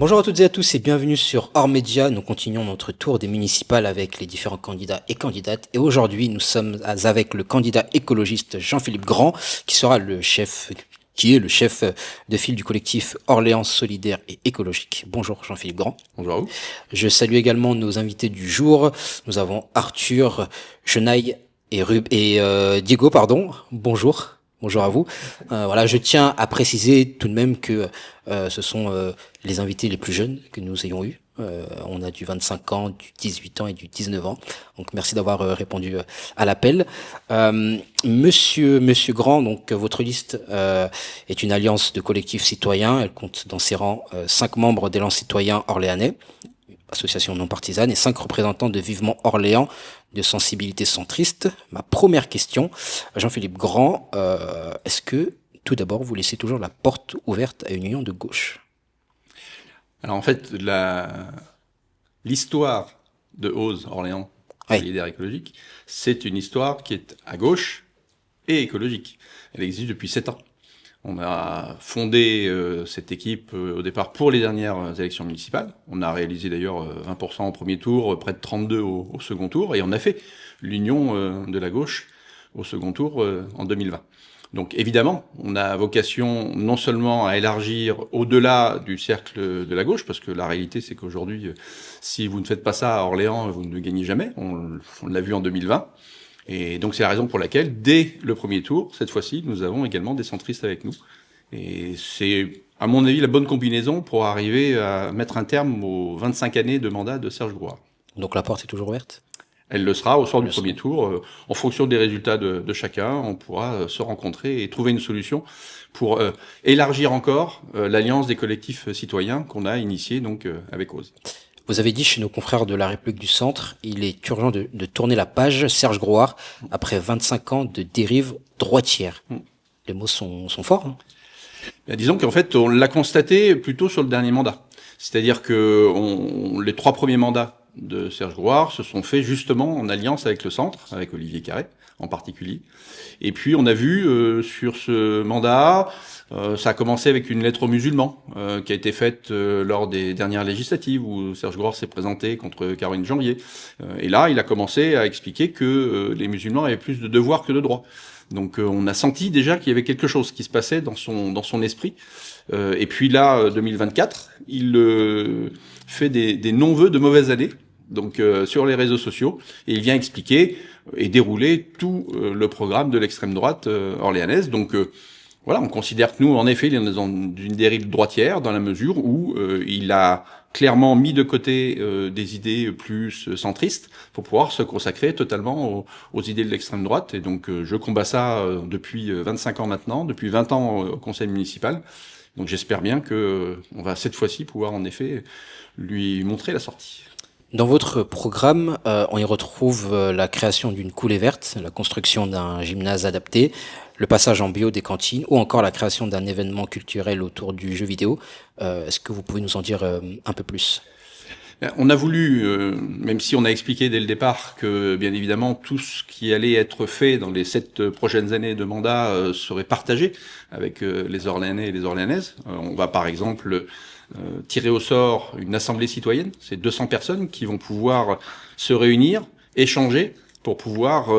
Bonjour à toutes et à tous et bienvenue sur Hors Média. Nous continuons notre tour des municipales avec les différents candidats et candidates. Et aujourd'hui, nous sommes avec le candidat écologiste Jean-Philippe Grand, qui est le chef de file du collectif Orléans Solidaire et Écologique. Bonjour Jean-Philippe Grand. Bonjour à vous. Je salue également nos invités du jour. Nous avons Arthur, Chenaille et Diego, pardon. Bonjour. Bonjour à vous. Voilà, je tiens à préciser tout de même que ce sont les invités les plus jeunes que nous ayons eus. On a du 25 ans, du 18 ans et du 19 ans. Donc merci d'avoir répondu à l'appel. Monsieur Grand, donc votre liste est une alliance de collectifs citoyens. Elle compte dans ses rangs 5 membres d'élan citoyen orléanais, association non partisane, et 5 représentants de Vivement Orléans, de sensibilité centriste. Ma première question, Jean-Philippe Grand, est-ce que, tout d'abord, vous laissez toujours la porte ouverte à une union de gauche? Alors en fait, l'histoire de Ose, Orléans, Oui. solidaire écologique, c'est une histoire qui est à gauche et écologique. Elle existe depuis 7 ans. On a fondé cette équipe au départ pour les dernières élections municipales. On a réalisé d'ailleurs 20% au premier tour, près de 32 au second tour, et on a fait l'union de la gauche au second tour en 2020. Donc évidemment, on a vocation non seulement à élargir au-delà du cercle de la gauche, parce que la réalité c'est qu'aujourd'hui, si vous ne faites pas ça à Orléans, vous ne gagnez jamais. On l'a vu en 2020. Et donc c'est la raison pour laquelle, dès le premier tour, cette fois-ci, nous avons également des centristes avec nous. Et c'est, à mon avis, la bonne combinaison pour arriver à mettre un terme aux 25 années de mandat de Serge Grouard. Donc la porte est toujours ouverte? Elle le sera au soir du premier tour. En fonction des résultats de chacun, on pourra se rencontrer et trouver une solution pour élargir encore l'alliance des collectifs citoyens qu'on a initiée donc avec Ose. Vous avez dit chez nos confrères de la République du Centre, il est urgent de tourner la page, Serge Grouard, après 25 ans de dérive droitière. Les mots sont forts. Hein. Bien, disons qu'en fait, on l'a constaté plutôt sur le dernier mandat. C'est-à-dire que les 3 premiers mandats de Serge Grouard se sont faits justement en alliance avec le centre, avec Olivier Carré en particulier. Et puis on a vu sur ce mandat, ça a commencé avec une lettre aux musulmans qui a été faite lors des dernières législatives où Serge Grouard s'est présenté contre Caroline Janvier. Et là, il a commencé à expliquer que les musulmans avaient plus de devoirs que de droits. Donc on a senti déjà qu'il y avait quelque chose qui se passait dans son esprit. Et puis là, 2024, il fait des non-vœux de mauvaises années, donc sur les réseaux sociaux, et il vient expliquer et dérouler tout le programme de l'extrême droite orléanaise. Donc voilà, on considère que nous, en effet, il est dans une dérive droitière, dans la mesure où il a clairement mis de côté des idées plus centristes pour pouvoir se consacrer totalement aux idées de l'extrême droite. Et donc je combats ça depuis 25 ans maintenant, depuis 20 ans au conseil municipal. Donc j'espère bien que on va cette fois-ci pouvoir en effet lui montrer la sortie. Dans votre programme, on y retrouve la création d'une coulée verte, la construction d'un gymnase adapté, le passage en bio des cantines ou encore la création d'un événement culturel autour du jeu vidéo. Est-ce que vous pouvez nous en dire un peu plus ? On a voulu, même si on a expliqué dès le départ que, bien évidemment, tout ce qui allait être fait dans les 7 prochaines années de mandat serait partagé avec les Orléanais et les Orléanaises. On va par exemple tirer au sort une assemblée citoyenne. C'est 200 personnes qui vont pouvoir se réunir, échanger, pour pouvoir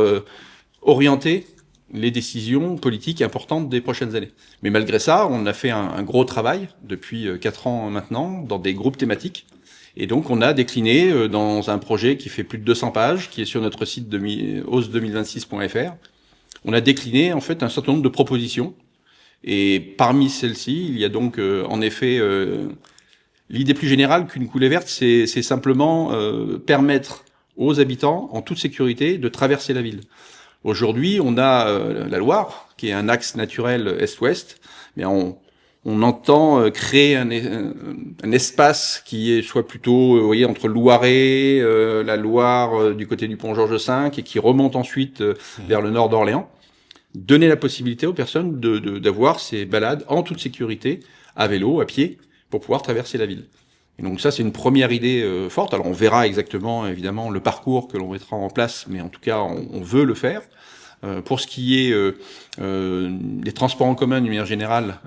orienter les décisions politiques importantes des prochaines années. Mais malgré ça, on a fait un gros travail depuis 4 ans maintenant dans des groupes thématiques. Et donc, on a décliné dans un projet qui fait plus de 200 pages, qui est sur notre site ose2026.fr. On a décliné, en fait, un certain nombre de propositions. Et parmi celles-ci, il y a donc, en effet, l'idée plus générale qu'une coulée verte, c'est simplement permettre aux habitants, en toute sécurité, de traverser la ville. Aujourd'hui, on a la Loire, qui est un axe naturel est-ouest, mais on entend créer un espace qui est soit plutôt, vous voyez, entre Loiret, la Loire du côté du pont Georges V, et qui remonte ensuite vers le nord d'Orléans. Donner la possibilité aux personnes d'avoir ces balades en toute sécurité, à vélo, à pied, pour pouvoir traverser la ville. Et donc ça, c'est une première idée forte. Alors on verra exactement, évidemment, le parcours que l'on mettra en place, mais en tout cas, on veut le faire. Pour ce qui est des transports en commun, de manière générale,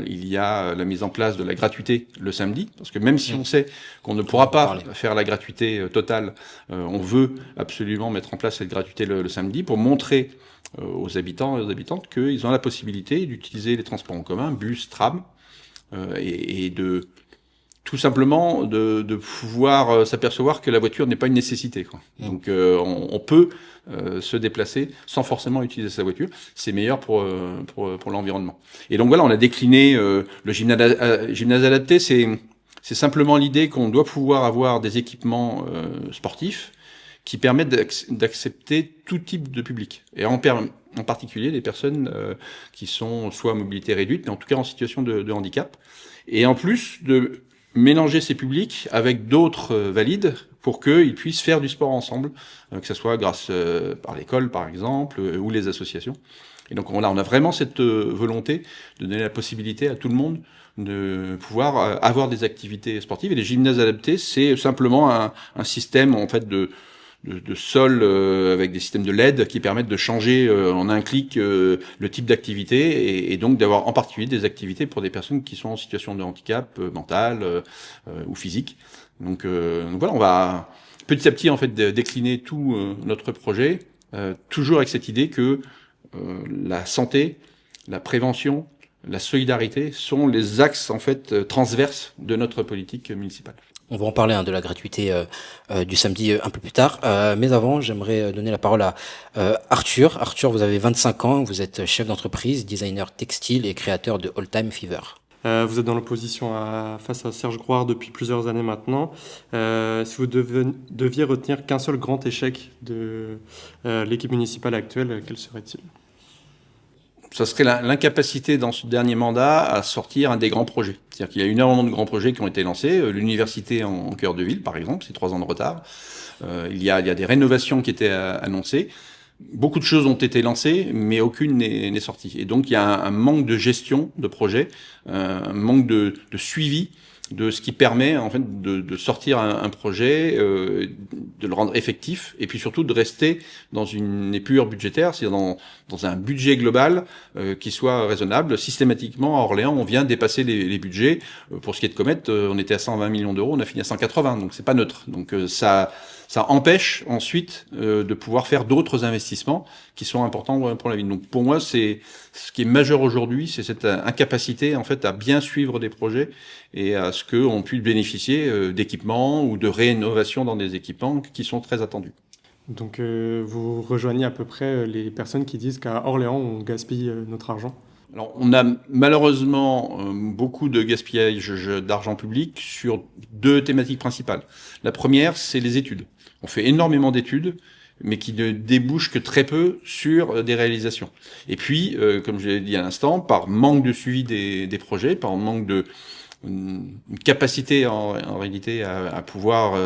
il y a la mise en place de la gratuité le samedi, parce que même si on sait qu'on ne pourra pas faire la gratuité totale, on veut absolument mettre en place cette gratuité le samedi pour montrer aux habitants et aux habitantes qu'ils ont la possibilité d'utiliser les transports en commun, bus, tram, et de tout simplement de pouvoir s'apercevoir que la voiture n'est pas une nécessité, quoi. Donc on peut se déplacer sans forcément utiliser sa voiture. C'est meilleur pour l'environnement. Et donc voilà, on a décliné le gymnase adapté. C'est simplement l'idée qu'on doit pouvoir avoir des équipements sportifs qui permettent d'accepter tout type de public. Et en particulier des personnes qui sont soit à mobilité réduite, mais en tout cas en situation de handicap. Et en plus de mélanger ces publics avec d'autres valides pour qu'ils puissent faire du sport ensemble, que ce soit grâce par l'école par exemple, ou les associations. Et donc on a vraiment cette volonté de donner la possibilité à tout le monde de pouvoir avoir des activités sportives. Et les gymnases adaptés, c'est simplement un système en fait de sol avec des systèmes de LED qui permettent de changer en un clic le type d'activité et donc d'avoir en particulier des activités pour des personnes qui sont en situation de handicap mental ou physique. Donc voilà, on va petit à petit en fait décliner tout notre projet, toujours avec cette idée que la santé, la prévention, la solidarité sont les axes en fait transverses de notre politique municipale. On va en parler de la gratuité du samedi un peu plus tard. Mais avant, j'aimerais donner la parole à Arthur. Arthur, vous avez 25 ans, vous êtes chef d'entreprise, designer textile et créateur de All Time Fever. Vous êtes dans l'opposition face à Serge Grouard depuis plusieurs années maintenant. Si vous deviez retenir qu'un seul grand échec de l'équipe municipale actuelle, quel serait-il ? Ça serait l'incapacité dans ce dernier mandat à sortir un des grands projets. C'est-à-dire qu'il y a énormément de grands projets qui ont été lancés. L'université en cœur de ville, par exemple, c'est 3 ans de retard. Il y a des rénovations qui étaient annoncées. Beaucoup de choses ont été lancées, mais aucune n'est sortie. Et donc il y a un manque de gestion de projet, un manque de suivi de ce qui permet en fait de sortir un projet, de le rendre effectif, et puis surtout de rester dans une épure budgétaire, c'est-à-dire dans un budget global qui soit raisonnable. Systématiquement, à Orléans, on vient dépasser les budgets. Pour ce qui est de Comet, on était à 120 millions d'euros, on a fini à 180, donc c'est pas neutre. Donc ça empêche ensuite de pouvoir faire d'autres investissements qui sont importants pour la ville. Donc pour moi, c'est ce qui est majeur aujourd'hui, c'est cette incapacité en fait à bien suivre des projets et à ce qu'on puisse bénéficier d'équipements ou de rénovation dans des équipements qui sont très attendus. Donc vous rejoignez à peu près les personnes qui disent qu'à Orléans, on gaspille notre argent ? Alors, on a malheureusement beaucoup de gaspillage d'argent public sur 2 thématiques principales. La première, c'est les études. On fait énormément d'études, mais qui ne débouchent que très peu sur des réalisations. Et puis, comme je l'ai dit à l'instant, par manque de suivi des projets, par manque de une capacité en réalité à pouvoir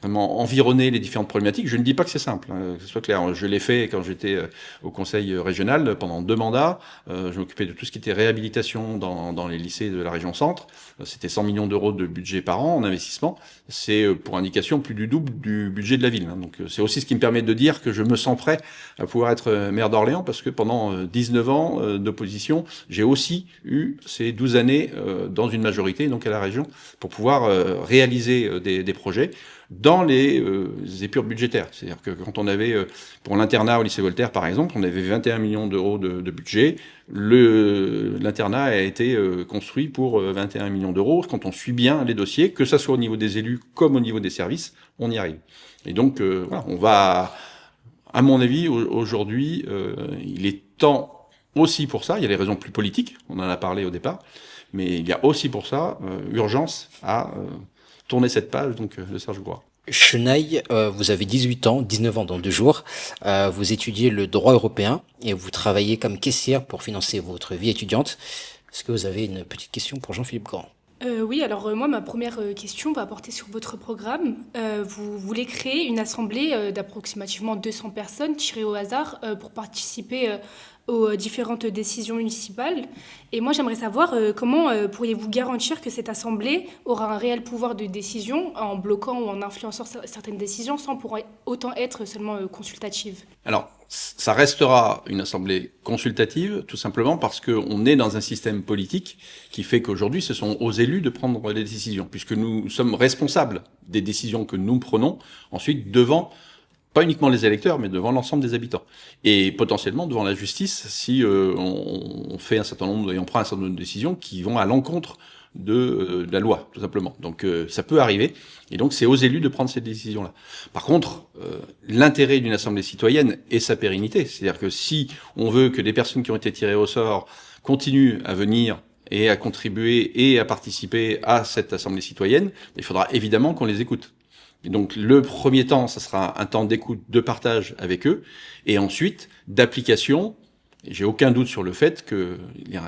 vraiment environner les différentes problématiques. Je ne dis pas que c'est simple, que ce soit clair. Je l'ai fait quand j'étais au conseil régional pendant 2 mandats. Je m'occupais de tout ce qui était réhabilitation dans les lycées de la région centre. C'était 100 millions d'euros de budget par an en investissement. C'est pour indication plus du double du budget de la ville. Donc c'est aussi ce qui me permet de dire que je me sens prêt à pouvoir être maire d'Orléans, parce que pendant 19 ans d'opposition, j'ai aussi eu ces 12 années dans une majorité, donc à la région, pour pouvoir réaliser des projets dans les épures budgétaires. C'est-à-dire que quand on avait, pour l'internat au lycée Voltaire par exemple, on avait 21 millions d'euros de budget. L'internat a été construit pour 21 millions d'euros. Quand on suit bien les dossiers, que ça soit au niveau des élus comme au niveau des services, on y arrive. Et donc voilà, on va, à mon avis, aujourd'hui, il est temps aussi pour ça, il y a les raisons plus politiques, on en a parlé au départ, mais il y a aussi pour ça urgence à tourner cette page donc de Serge Grouard. Chenaille, vous avez 18 ans, 19 ans dans 2 jours, vous étudiez le droit européen et vous travaillez comme caissière pour financer votre vie étudiante. Est-ce que vous avez une petite question pour Jean-Philippe Grand ? Oui, alors moi, ma première question va porter sur votre programme. Vous voulez créer une assemblée d'approximativement 200 personnes tirées au hasard pour participer aux différentes décisions municipales. Et moi, j'aimerais savoir comment pourriez-vous garantir que cette assemblée aura un réel pouvoir de décision en bloquant ou en influençant certaines décisions sans pour autant être seulement consultative. Alors, ça restera une assemblée consultative, tout simplement parce qu'on est dans un système politique qui fait qu'aujourd'hui, ce sont aux élus de prendre les décisions, puisque nous sommes responsables des décisions que nous prenons, ensuite devant, pas uniquement les électeurs, mais devant l'ensemble des habitants. Et potentiellement devant la justice, si on fait un certain nombre, et on prend un certain nombre de décisions qui vont à l'encontre de la loi, tout simplement. Donc ça peut arriver, et donc c'est aux élus de prendre cette décision-là. Par contre, l'intérêt d'une assemblée citoyenne est sa pérennité. C'est-à-dire que si on veut que des personnes qui ont été tirées au sort continuent à venir et à contribuer et à participer à cette assemblée citoyenne, il faudra évidemment qu'on les écoute. Et donc le premier temps, ça sera un temps d'écoute, de partage avec eux, et ensuite d'application. Et j'ai aucun doute sur le fait que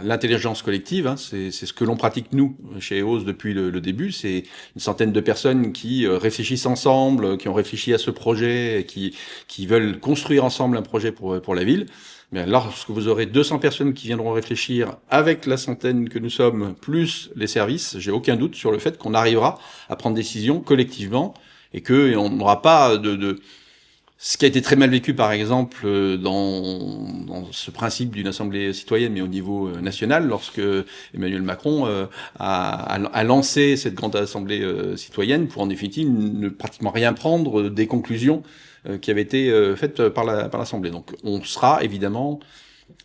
l'intelligence collective, hein, c'est ce que l'on pratique nous chez EOS depuis le début. C'est une centaine de personnes qui réfléchissent ensemble, qui ont réfléchi à ce projet, et qui veulent construire ensemble un projet pour la ville. Mais lorsque vous aurez 200 personnes qui viendront réfléchir avec la centaine que nous sommes, plus les services, j'ai aucun doute sur le fait qu'on arrivera à prendre des décisions collectivement et qu'on n'aura pas de ce qui a été très mal vécu, par exemple, dans ce principe d'une assemblée citoyenne, mais au niveau national, lorsque Emmanuel Macron a lancé cette grande assemblée citoyenne pour, en définitive, ne pratiquement rien prendre des conclusions qui avaient été faites par l'Assemblée. Donc, on sera évidemment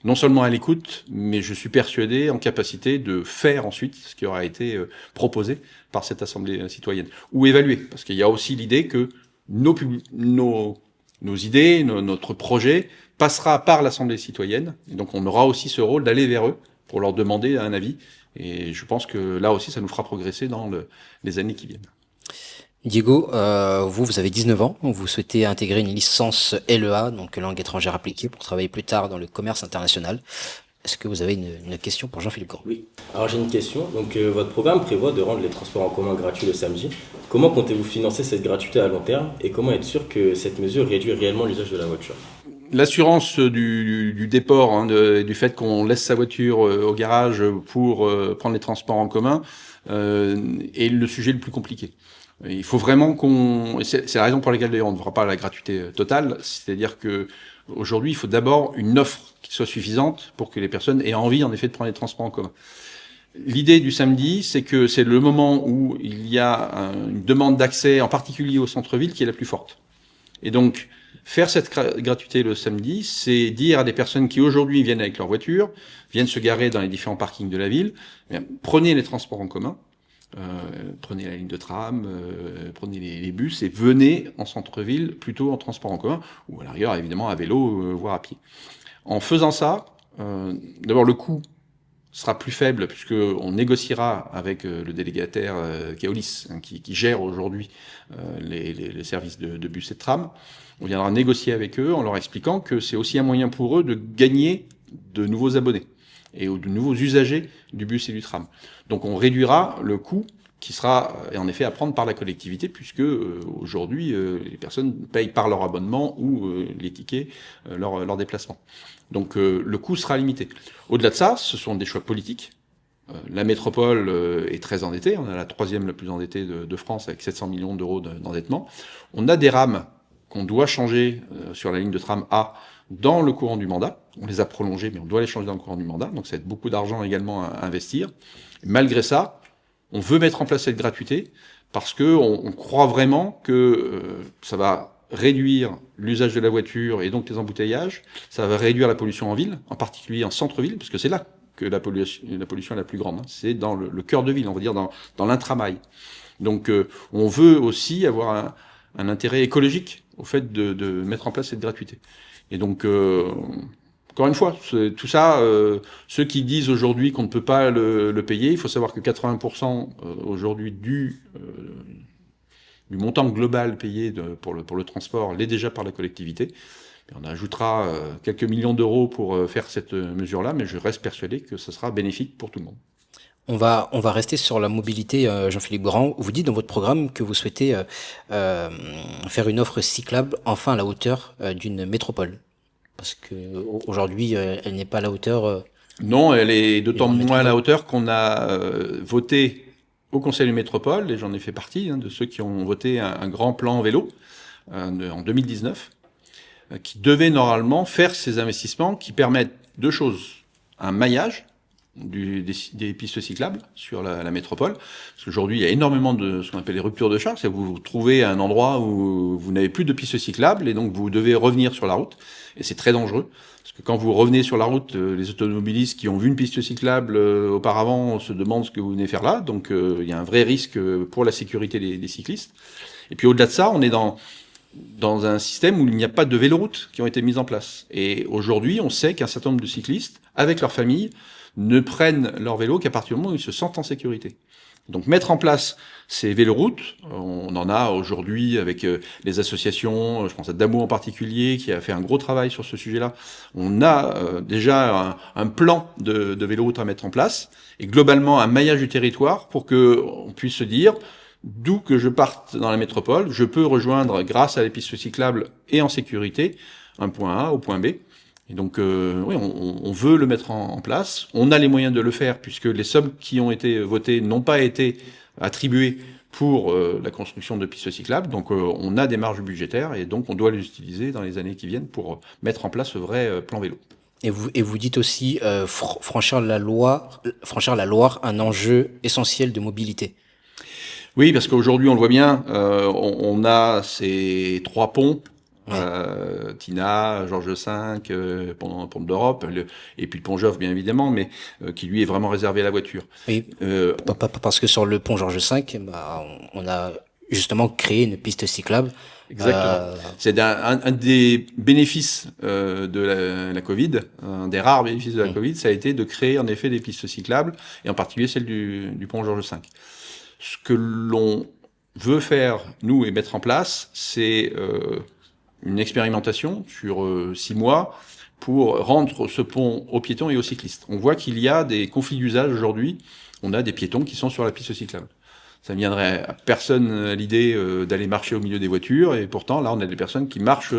non seulement à l'écoute, mais je suis persuadé en capacité de faire ensuite ce qui aura été proposé par cette assemblée citoyenne, ou évalué, parce qu'il y a aussi l'idée que nos idées, notre projet passera par l'Assemblée citoyenne. Et donc on aura aussi ce rôle d'aller vers eux pour leur demander un avis. Et je pense que là aussi, ça nous fera progresser dans les années qui viennent. Diego, vous avez 19 ans, vous souhaitez intégrer une licence LEA, donc langue étrangère appliquée, pour travailler plus tard dans le commerce international. Est-ce que vous avez une question pour Jean-Philippe Grand? Oui. Alors j'ai une question. Donc votre programme prévoit de rendre les transports en commun gratuits le samedi. Comment comptez-vous financer cette gratuité à long terme et comment être sûr que cette mesure réduit réellement l'usage de la voiture? L'assurance du déport, hein, du fait qu'on laisse sa voiture au garage pour prendre les transports en commun, est le sujet le plus compliqué. Il faut vraiment c'est la raison pour laquelle d'ailleurs on ne fera pas la gratuité totale, c'est-à-dire que aujourd'hui il faut d'abord une offre qui soit suffisante pour que les personnes aient envie en effet de prendre les transports en commun. L'idée du samedi, c'est que c'est le moment où il y a une demande d'accès, en particulier au centre-ville, qui est la plus forte. Et donc, faire cette gratuité le samedi, c'est dire à des personnes qui aujourd'hui viennent avec leur voiture, viennent se garer dans les différents parkings de la ville, prenez les transports en commun, prenez la ligne de tram, prenez les bus et venez en centre-ville plutôt en transport en commun, ou à l'arrière évidemment à vélo, voire à pied. En faisant ça, d'abord le coût sera plus faible puisque on négociera avec le délégataire Keolis, hein, qui gère aujourd'hui les services de bus et de tram. On viendra négocier avec eux en leur expliquant que c'est aussi un moyen pour eux de gagner de nouveaux abonnés et de nouveaux usagers du bus et du tram. Donc on réduira le coût qui sera en effet à prendre par la collectivité puisque aujourd'hui les personnes payent par leur abonnement ou les tickets leur déplacement. Donc le coût sera limité. Au-delà de ça, ce sont des choix politiques. La métropole est très endettée, on a la troisième la plus endettée de France avec 700 millions d'euros d'endettement. On a des rames qu'on doit changer sur la ligne de tram A dans le courant du mandat. On les a prolongées, mais on doit les changer dans le courant du mandat. Donc ça va être beaucoup d'argent également à investir. Et malgré ça, on veut mettre en place cette gratuité parce que on croit vraiment que ça va réduire l'usage de la voiture et donc les embouteillages. Ça va réduire la pollution en ville, en particulier en centre-ville, parce que c'est là que la pollution est la plus grande. Hein. C'est dans le cœur de ville, on va dire dans l'intramail. Donc on veut aussi avoir un intérêt écologique au fait de mettre en place cette gratuité. Et donc encore une fois, tout ça, ceux qui disent aujourd'hui qu'on ne peut pas le payer, il faut savoir que 80% aujourd'hui du montant global payé pour le transport l'est déjà par la collectivité. Et on ajoutera quelques millions d'euros pour faire cette mesure-là, mais je reste persuadé que ce sera bénéfique pour tout le monde. On va rester sur la mobilité, Jean-Philippe Grand. Vous dites dans votre programme que vous souhaitez faire une offre cyclable enfin à la hauteur d'une métropole. Parce que aujourd'hui, elle n'est pas à la hauteur. Non, elle est d'autant Et en moins à la métropole. hauteur qu'on a voté au Conseil de métropole, et j'en ai fait partie, de ceux qui ont voté un grand plan vélo en 2019, qui devait normalement faire ces investissements qui permettent deux choses. Un maillage des pistes cyclables sur la métropole, parce qu'aujourd'hui il y a énormément de ce qu'on appelle les ruptures de charge, c'est-à-dire que vous vous trouvez à un endroit où vous n'avez plus de pistes cyclables et donc vous devez revenir sur la route, et c'est très dangereux, parce que quand vous revenez sur la route, les automobilistes qui ont vu une piste cyclable auparavant se demandent ce que vous venez faire là, donc il y a un vrai risque pour la sécurité des cyclistes. Et puis au-delà de ça, on est dans un système où il n'y a pas de véloroutes qui ont été mises en place. Et aujourd'hui, on sait qu'un certain nombre de cyclistes, avec leur famille, ne prennent leur vélo qu'à partir du moment où ils se sentent en sécurité. Donc mettre en place ces véloroutes, on en a aujourd'hui avec les associations, je pense à Damo en particulier, qui a fait un gros travail sur ce sujet-là. On a déjà un plan de véloroutes à mettre en place, et globalement un maillage du territoire pour que on puisse se dire, d'où que je parte dans la métropole, je peux rejoindre, grâce à les pistes cyclables et en sécurité, un point A au point B. Et donc, oui, on veut le mettre en place. On a les moyens de le faire, puisque les sommes qui ont été votées n'ont pas été attribuées pour la construction de pistes cyclables. Donc, on a des marges budgétaires, et donc on doit les utiliser dans les années qui viennent pour mettre en place ce vrai plan vélo. Et vous dites aussi franchir la Loire, un enjeu essentiel de mobilité. Oui, parce qu'aujourd'hui, on le voit bien, on a ces trois ponts, Tina, Georges V, pont d'Europe, et puis le pont Joffre, bien évidemment, mais qui lui est vraiment réservé à la voiture. Oui, parce que sur le pont Georges V, on a justement créé une piste cyclable. Exactement. C'est un des bénéfices de la Covid, un des rares bénéfices de la Covid, ça a été de créer en effet des pistes cyclables, et en particulier celle du pont Georges V. Ce que l'on veut faire, nous, et mettre en place, c'est une expérimentation sur 6 mois pour rendre ce pont aux piétons et aux cyclistes. On voit qu'il y a des conflits d'usage aujourd'hui. On a des piétons qui sont sur la piste cyclable. Ça ne viendrait à personne à l'idée d'aller marcher au milieu des voitures, et pourtant, là, on a des personnes qui marchent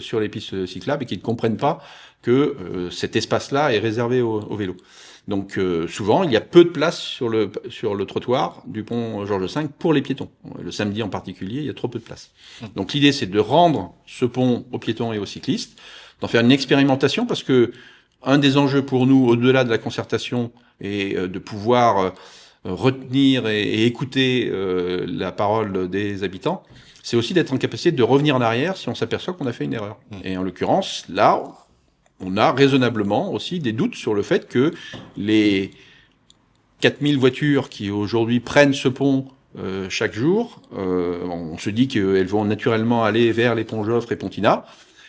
sur les pistes cyclables et qui ne comprennent pas que cet espace-là est réservé au vélo. Donc souvent, il y a peu de place sur le trottoir du pont Georges V pour les piétons. Le samedi en particulier, il y a trop peu de place. Donc l'idée, c'est de rendre ce pont aux piétons et aux cyclistes, d'en faire une expérimentation, parce que un des enjeux pour nous, au-delà de la concertation, est de pouvoir retenir et écouter la parole des habitants, c'est aussi d'être en capacité de revenir en arrière si on s'aperçoit qu'on a fait une erreur. Et en l'occurrence, là, on a raisonnablement aussi des doutes sur le fait que les 4000 voitures qui aujourd'hui prennent ce pont chaque jour, on se dit qu'elles vont naturellement aller vers les ponts Joffre et Pontina.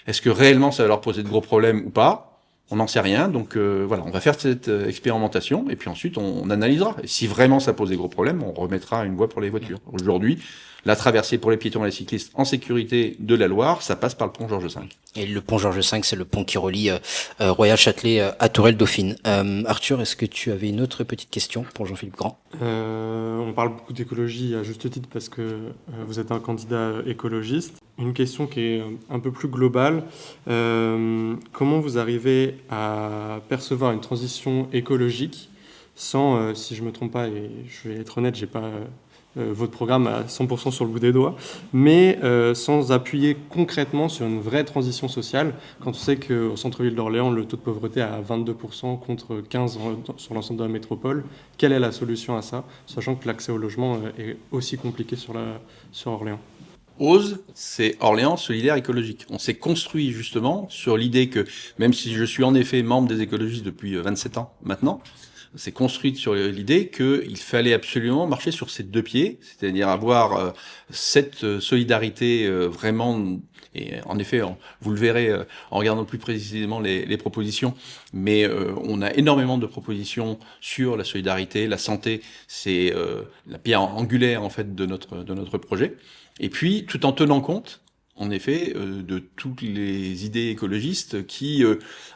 Est-ce que réellement ça va leur poser de gros problèmes ou pas ? On n'en sait rien, donc voilà, on va faire cette expérimentation, et puis ensuite on analysera. Et si vraiment ça pose des gros problèmes, on remettra une voie pour les voitures. Aujourd'hui, la traversée pour les piétons et les cyclistes en sécurité de la Loire, ça passe par le pont Georges V. Et le pont Georges V, c'est le pont qui relie Royal Châtelet à Tourelle-Dauphine. Arthur, est-ce que tu avais une autre petite question pour Jean-Philippe Grand ? On parle beaucoup d'écologie à juste titre parce que vous êtes un candidat écologiste. Une question qui est un peu plus globale. Comment vous arrivez à percevoir une transition écologique sans, si je ne me trompe pas, et je vais être honnête, je n'ai pas votre programme à 100% sur le bout des doigts, mais sans appuyer concrètement sur une vraie transition sociale, quand on sait qu'au centre-ville d'Orléans, le taux de pauvreté est à 22% contre 15% sur l'ensemble de la métropole. Quelle est la solution à ça, sachant que l'accès au logement est aussi compliqué sur Orléans ? OSE, c'est Orléans solidaire écologique. On s'est construit justement sur l'idée que, même si je suis en effet membre des écologistes depuis 27 ans maintenant, c'est construite sur l'idée qu'il fallait absolument marcher sur ces deux pieds, c'est-à-dire avoir cette solidarité vraiment, et en effet, vous le verrez en regardant plus précisément les propositions, mais on a énormément de propositions sur la solidarité, la santé, c'est la pierre angulaire en fait de notre projet. Et puis, tout en tenant compte, en effet, de toutes les idées écologistes qui,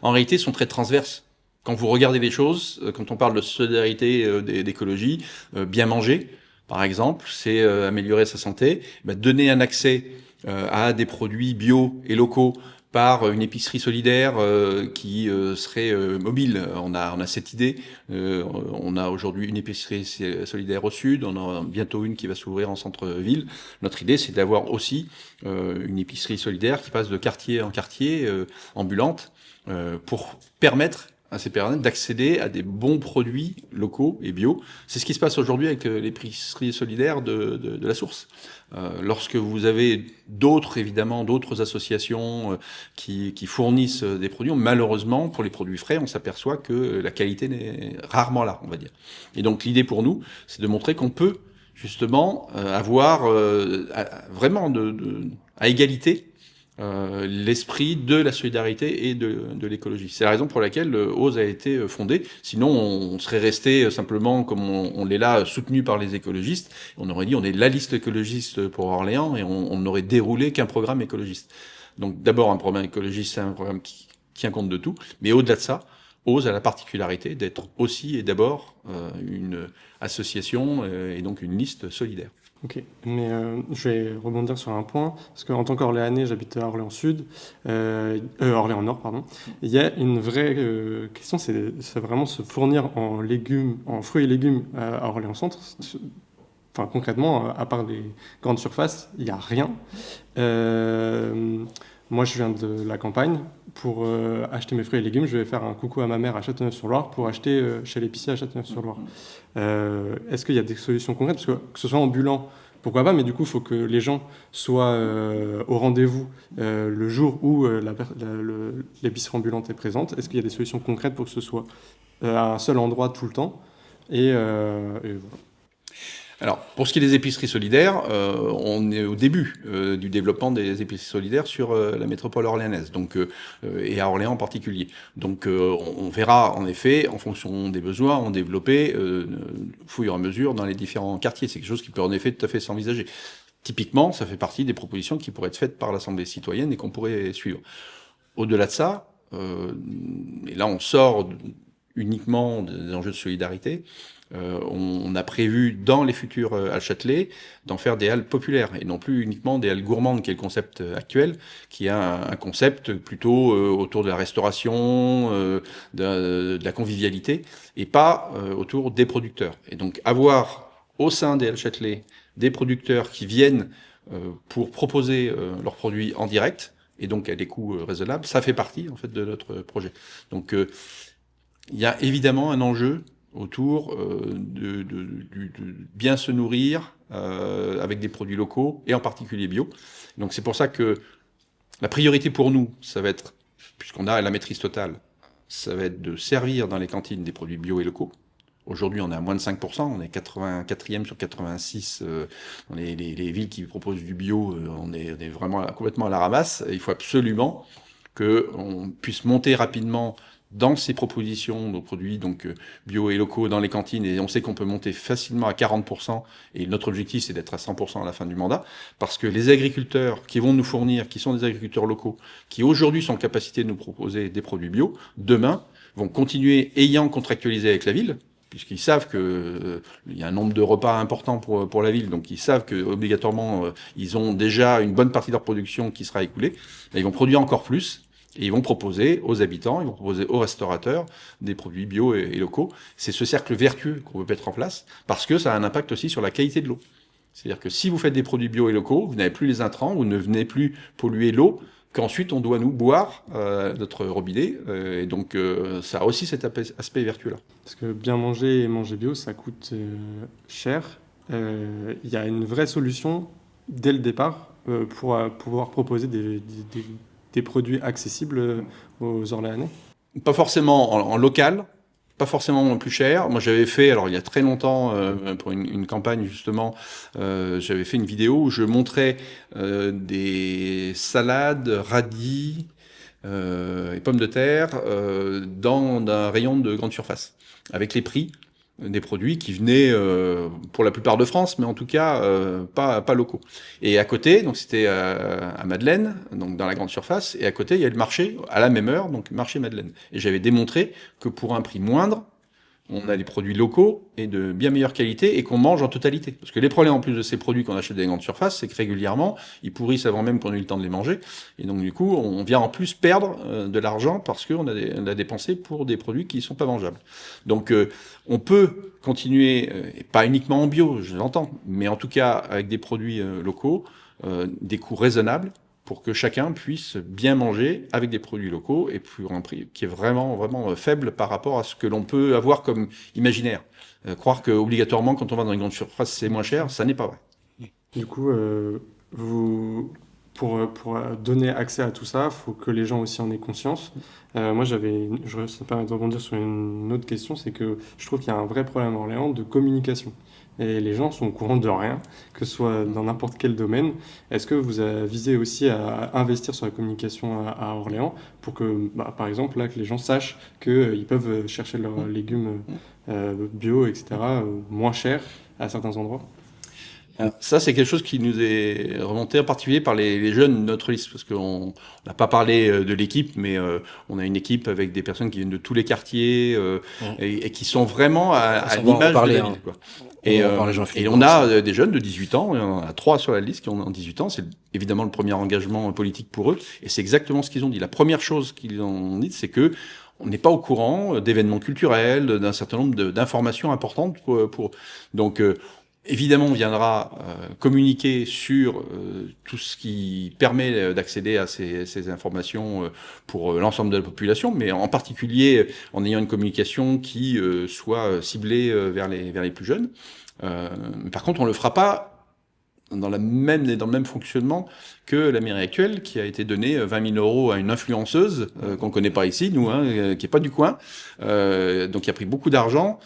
en réalité, sont très transverses. Quand vous regardez les choses, quand on parle de solidarité, d'écologie, bien manger, par exemple, c'est améliorer sa santé, donner un accès à des produits bio et locaux par une épicerie solidaire qui serait mobile. On a cette idée. On a aujourd'hui une épicerie solidaire au sud, on a bientôt une qui va s'ouvrir en centre-ville. Notre idée, c'est d'avoir aussi une épicerie solidaire qui passe de quartier en quartier, ambulante, pour permettre à ces personnes d'accéder à des bons produits locaux et bio. C'est ce qui se passe aujourd'hui avec l'épicerie solidaire de la Source. Lorsque vous avez d'autres associations qui fournissent des produits, malheureusement, pour les produits frais, on s'aperçoit que la qualité n'est rarement là, on va dire. Et donc l'idée pour nous, c'est de montrer qu'on peut justement avoir vraiment à égalité l'esprit de la solidarité et de l'écologie. C'est la raison pour laquelle OSE a été fondé. Sinon, on serait resté simplement, comme on l'est là, soutenu par les écologistes. On aurait dit on est la liste écologiste pour Orléans et on n'aurait déroulé qu'un programme écologiste. Donc d'abord, un programme écologiste, c'est un programme qui tient compte de tout. Mais au-delà de ça, OSE a la particularité d'être aussi et d'abord une association et donc une liste solidaire. Ok, mais je vais rebondir sur un point, parce qu'en tant qu'Orléanais, j'habite à Orléans Sud, Orléans Nord, pardon. Il y a une vraie question, c'est vraiment se fournir en légumes, en fruits et légumes à Orléans Centre. Enfin, concrètement, à part les grandes surfaces, il n'y a rien. Moi, je viens de la campagne. Pour acheter mes fruits et légumes, je vais faire un coucou à ma mère à Châteauneuf-sur-Loire pour acheter chez l'épicier à Châteauneuf-sur-Loire. Est-ce qu'il y a des solutions concrètes? Parce que ce soit ambulant, pourquoi pas, mais du coup, il faut que les gens soient au rendez-vous le jour où l'épicerie ambulante est présente. Est-ce qu'il y a des solutions concrètes pour que ce soit à un seul endroit tout le temps? Et voilà. Alors, pour ce qui est des épiceries solidaires, on est au début du développement des épiceries solidaires sur la métropole orléanaise, donc et à Orléans en particulier. Donc, on verra en effet, en fonction des besoins, en développer au fur et à mesure dans les différents quartiers. C'est quelque chose qui peut en effet tout à fait s'envisager. Typiquement, ça fait partie des propositions qui pourraient être faites par l'Assemblée citoyenne et qu'on pourrait suivre. Au-delà de ça, et là on sort uniquement des enjeux de solidarité. On a prévu dans les futures halles Châtelet d'en faire des halles populaires et non plus uniquement des halles gourmandes, qui est le concept actuel, qui est un concept plutôt autour de la restauration, de la convivialité, et pas autour des producteurs. Et donc avoir au sein des halles Châtelet des producteurs qui viennent pour proposer leurs produits en direct, et donc à des coûts raisonnables, ça fait partie en fait de notre projet. Donc il y a évidemment un enjeu autour de bien se nourrir avec des produits locaux et en particulier bio. Donc c'est pour ça que la priorité pour nous, ça va être, puisqu'on a la maîtrise totale, ça va être de servir dans les cantines des produits bio et locaux. Aujourd'hui, on est à moins de 5%, on est 84e sur 86 dans les villes qui proposent du bio, on est vraiment complètement à la ramasse. Il faut absolument qu'on puisse monter rapidement dans ces propositions, nos produits donc bio et locaux dans les cantines, et on sait qu'on peut monter facilement à 40%, et notre objectif c'est d'être à 100% à la fin du mandat, parce que les agriculteurs qui vont nous fournir, qui sont des agriculteurs locaux, qui aujourd'hui sont en capacité de nous proposer des produits bio, demain vont continuer ayant contractualisé avec la ville, puisqu'ils savent que il y a un nombre de repas important pour la ville, donc ils savent que obligatoirement ils ont déjà une bonne partie de leur production qui sera écoulée, et ils vont produire encore plus. Et ils vont proposer aux habitants, ils vont proposer aux restaurateurs des produits bio et locaux. C'est ce cercle vertueux qu'on veut mettre en place, parce que ça a un impact aussi sur la qualité de l'eau. C'est-à-dire que si vous faites des produits bio et locaux, vous n'avez plus les intrants, vous ne venez plus polluer l'eau, qu'ensuite on doit nous boire notre robinet. Et donc ça a aussi cet aspect vertueux-là. Parce que bien manger et manger bio, ça coûte cher. Il y a une vraie solution dès le départ pour pouvoir proposer des produits accessibles aux Orléanais? Pas forcément en local, pas forcément plus cher. Moi, j'avais fait, alors il y a très longtemps, pour une campagne justement, j'avais fait une vidéo où je montrais des salades, radis et pommes de terre dans un rayon de grande surface, avec les prix des produits qui venaient pour la plupart de France, mais en tout cas pas locaux. Et à côté, donc c'était à Madeleine, donc dans la grande surface, et à côté il y a le marché à la même heure, donc marché Madeleine. Et j'avais démontré que pour un prix moindre, on a des produits locaux et de bien meilleure qualité et qu'on mange en totalité. Parce que les problèmes en plus de ces produits qu'on achète des grandes surfaces, c'est que régulièrement, ils pourrissent avant même qu'on ait eu le temps de les manger. Et donc du coup, on vient en plus perdre de l'argent parce qu'on a dépensé pour des produits qui ne sont pas mangeables. Donc on peut continuer, et pas uniquement en bio, je l'entends, mais en tout cas avec des produits locaux, des coûts raisonnables, pour que chacun puisse bien manger avec des produits locaux et pour un prix qui est vraiment faible par rapport à ce que l'on peut avoir comme imaginaire. Croire que obligatoirement quand on va dans une grande surface c'est moins cher, ça n'est pas vrai. Du coup, pour donner accès à tout ça, il faut que les gens aussi en aient conscience. Moi, ça me permet de rebondir sur une autre question, c'est que je trouve qu'il y a un vrai problème à Orléans de communication. Et les gens sont au courant de rien, que ce soit dans n'importe quel domaine. Est-ce que vous avez visé aussi à investir sur la communication à Orléans pour que, par exemple, là, que les gens sachent qu'ils peuvent chercher leurs légumes bio, etc., moins chers à certains endroits? Ça, c'est quelque chose qui nous est remonté en particulier par les jeunes de notre liste, parce qu'on n'a pas parlé de l'équipe, mais on a une équipe avec des personnes qui viennent de tous les quartiers et qui sont vraiment à l'image de la ville, quoi. Et on a des jeunes de 18 ans, il y en a 3 sur la liste qui ont 18 ans, c'est évidemment le premier engagement politique pour eux, et c'est exactement ce qu'ils ont dit. La première chose qu'ils ont dit, c'est que on n'est pas au courant d'événements culturels, d'un certain nombre d'informations importantes pour donc évidemment, on viendra communiquer sur tout ce qui permet d'accéder à ces informations pour l'ensemble de la population, mais en particulier en ayant une communication qui soit ciblée vers les plus jeunes. Par contre, on le fera pas dans le même fonctionnement que la mairie actuelle, qui a été donné 20 000 € à une influenceuse qu'on connaît pas ici, nous, qui est pas du coin, donc qui a pris beaucoup d'argent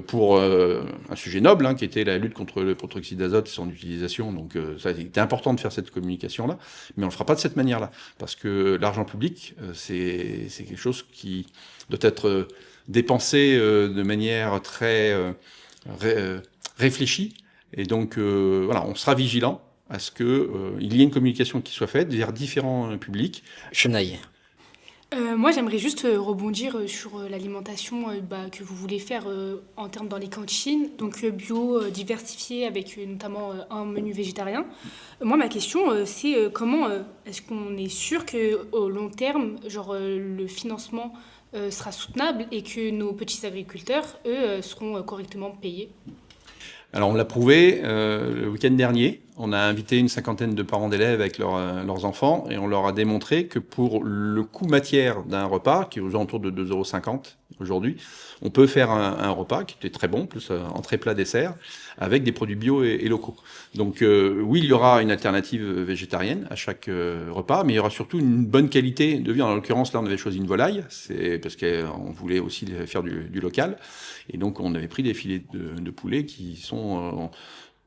pour un sujet noble, qui était la lutte contre le protoxyde d'azote et son utilisation. Donc ça a été important de faire cette communication-là, mais on le fera pas de cette manière-là, parce que l'argent public, c'est quelque chose qui doit être dépensé de manière très réfléchie. Et donc, voilà, on sera vigilant à ce qu'il y ait une communication qui soit faite vers différents publics. Chenaille. Moi, j'aimerais juste rebondir sur l'alimentation que vous voulez faire en termes dans les cantines, donc bio, diversifié, avec notamment un menu végétarien. Moi, ma question, c'est comment est-ce qu'on est sûr qu'au long terme, le financement sera soutenable et que nos petits agriculteurs, eux, seront correctement payés? Alors on l'a prouvé le week-end dernier. On a invité une 50aine de parents d'élèves avec leurs enfants et on leur a démontré que pour le coût matière d'un repas, qui est aux alentours de 2,50 € aujourd'hui, on peut faire un repas qui était très bon, plus entrée, plat, dessert, avec des produits bio et locaux. Donc oui, il y aura une alternative végétarienne à chaque repas, mais il y aura surtout une bonne qualité de viande. En l'occurrence, là, on avait choisi une volaille, c'est parce qu'on voulait aussi faire du local. Et donc, on avait pris des filets de poulet qui sont...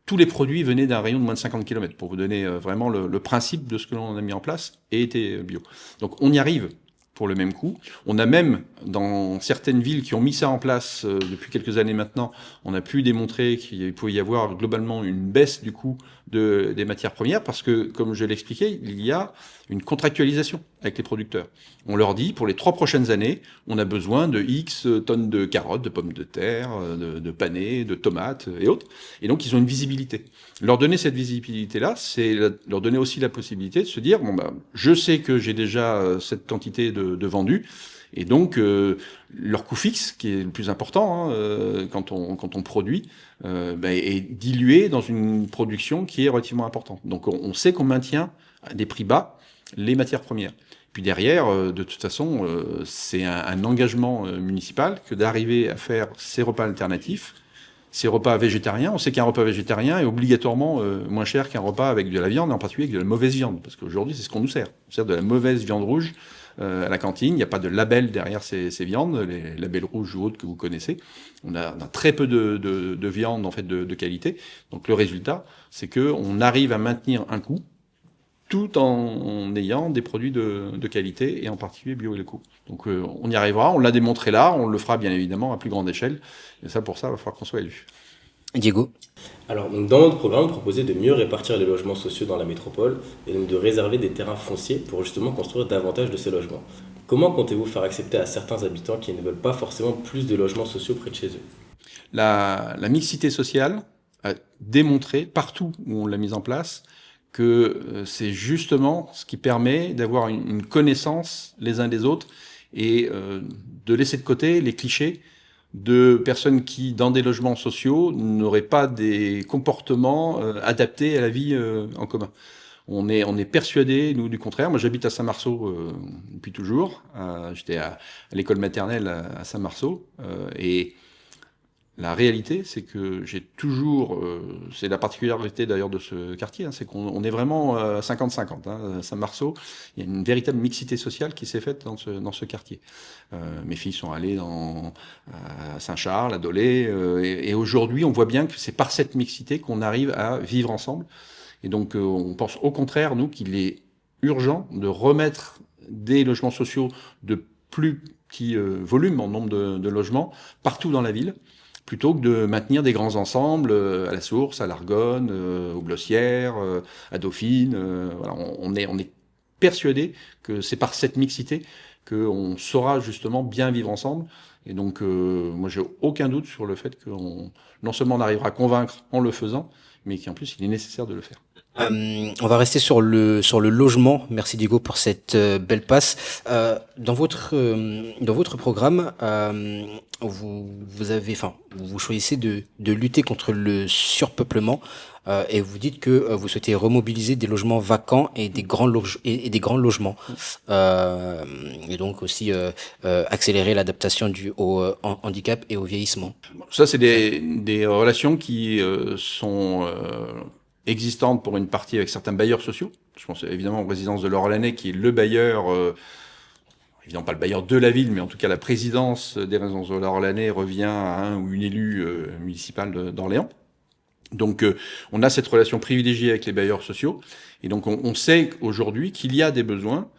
tous les produits venaient d'un rayon de moins de 50 km, pour vous donner vraiment le principe de ce que l'on a mis en place, et était bio. Donc, on y arrive pour le même coût. On a même, dans certaines villes qui ont mis ça en place depuis quelques années maintenant, on a pu démontrer qu'il pouvait y avoir globalement une baisse du coût des matières premières, parce que, comme je l'expliquais, il y a une contractualisation avec les producteurs. On leur dit, pour les 3 prochaines années, on a besoin de X tonnes de carottes, de pommes de terre, de panais, de tomates et autres. Et donc, ils ont une visibilité. Leur donner cette visibilité-là, c'est leur donner aussi la possibilité de se dire, je sais que j'ai déjà cette quantité de vendus, et donc leur coût fixe, qui est le plus important quand on produit, est dilué dans une production qui est relativement importante. Donc on sait qu'on maintient à des prix bas les matières premières. Puis derrière, de toute façon, c'est un engagement municipal que d'arriver à faire ces repas alternatifs, ces repas végétariens. On sait qu'un repas végétarien est obligatoirement moins cher qu'un repas avec de la viande, en particulier avec de la mauvaise viande, parce qu'aujourd'hui, c'est ce qu'on nous sert. On sert de la mauvaise viande rouge à la cantine. Il n'y a pas de label derrière ces viandes, les labels rouges ou autres que vous connaissez. On a très peu de viande en fait de qualité. Donc le résultat, c'est que on arrive à maintenir un coût tout en ayant des produits de qualité et en particulier bio et locaux. Donc on y arrivera, on l'a démontré là, on le fera bien évidemment à plus grande échelle. Et ça, pour ça, il va falloir qu'on soit élu. Diego. Alors, donc, dans notre programme, on proposait de mieux répartir les logements sociaux dans la métropole et donc de réserver des terrains fonciers pour justement construire davantage de ces logements. Comment comptez-vous faire accepter à certains habitants qui ne veulent pas forcément plus de logements sociaux près de chez eux? La mixité sociale a démontré, partout où on l'a mise en place, que c'est justement ce qui permet d'avoir une connaissance les uns des autres et de laisser de côté les clichés de personnes qui, dans des logements sociaux, n'auraient pas des comportements adaptés à la vie en commun. On est persuadé, nous, du contraire. Moi, j'habite à Saint-Marceau depuis toujours. J'étais à l'école maternelle à Saint-Marceau. Et la réalité, c'est que j'ai toujours... c'est la particularité d'ailleurs de ce quartier, c'est qu'on est vraiment 50-50. Saint-Marceau, il y a une véritable mixité sociale qui s'est faite dans ce quartier. Mes filles sont allées à Saint-Charles, à Dolay. Et aujourd'hui, on voit bien que c'est par cette mixité qu'on arrive à vivre ensemble. Et donc, on pense au contraire, nous, qu'il est urgent de remettre des logements sociaux de plus petit volume en nombre de logements partout dans la ville, plutôt que de maintenir des grands ensembles à la Source, à l'Argonne, aux Blossières, à Dauphine. Voilà, on est persuadé que c'est par cette mixité qu'on saura justement bien vivre ensemble. Et donc, moi, j'ai aucun doute sur le fait qu'on non seulement on arrivera à convaincre en le faisant, mais qu'en plus, il est nécessaire de le faire. On va rester sur le logement. Merci Diego pour cette belle passe. Dans votre programme, vous choisissez de lutter contre le surpeuplement et vous dites que vous souhaitez remobiliser des logements vacants et des grands logements et donc aussi accélérer l'adaptation au handicap et au vieillissement. Ça, c'est des relations qui sont existantes pour une partie avec certains bailleurs sociaux. Je pense évidemment aux résidences de l'Orléanais, qui est le bailleur, évidemment pas le bailleur de la ville, mais en tout cas la présidence des résidences de l'Orléanais revient à un ou une élue municipale d'Orléans. Donc on a cette relation privilégiée avec les bailleurs sociaux, et donc on sait aujourd'hui qu'il y a des besoins,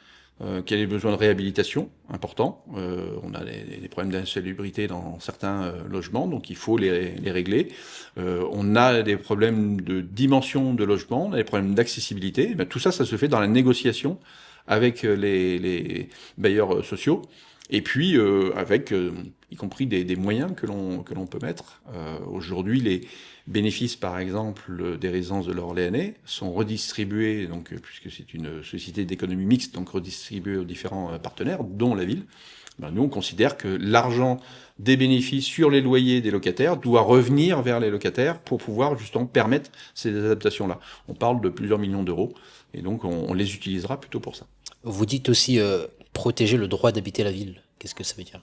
qu'il y a des besoins de réhabilitation importants. On a des problèmes d'insalubrité dans certains logements, donc il faut les régler. On a des problèmes de dimension de logement, on a des problèmes d'accessibilité. Tout ça, ça se fait dans la négociation avec les bailleurs sociaux, et puis avec y compris des moyens que l'on peut mettre. Aujourd'hui, les bénéfices, par exemple, des résidences de l'Orléanais sont redistribués, donc puisque c'est une société d'économie mixte, donc redistribués aux différents partenaires, dont la ville. Nous, on considère que l'argent des bénéfices sur les loyers des locataires doit revenir vers les locataires pour pouvoir justement permettre ces adaptations-là. On parle de plusieurs millions d'euros, et donc on les utilisera plutôt pour ça. Vous dites aussi protéger le droit d'habiter la ville. Qu'est-ce que ça veut dire ?